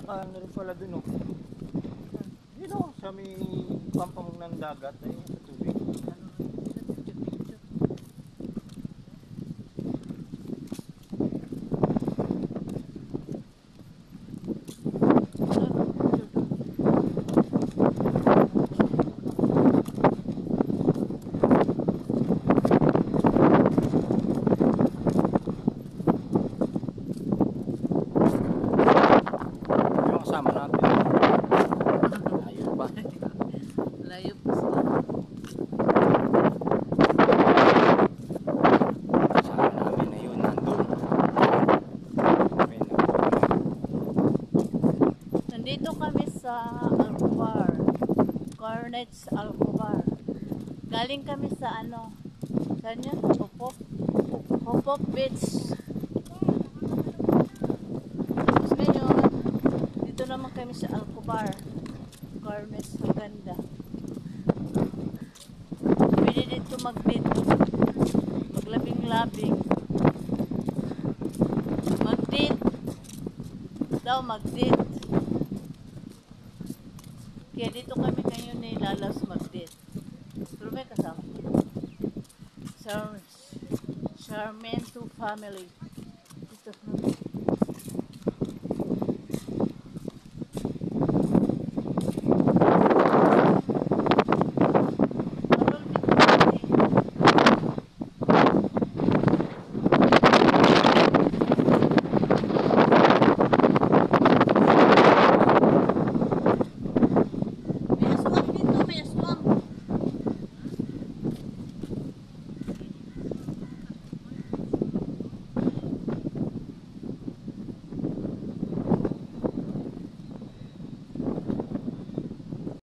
Naka ano rin pala dun, oh. Yun, oh, sa may pampamog ng dagat, ay sa tubig. Yung kasama natin. Layo pa. Layo pa sila. Kasama namin na yun, nandun. Ayun, Nandito kami sa Alcobar. Cornets, Alcobar. Galing kami sa ano? Saan yun? Hopop Beach. Tapos ngayon, dito naman kami sa Alcobar. Cornets, maganda. Pwede dito mag-date. Maglabing-labing. Mag-date. Daw mag-date. Kaya dito kami ngayon nilalas mag-date. Pero may kasama. Sarmento family. Dito.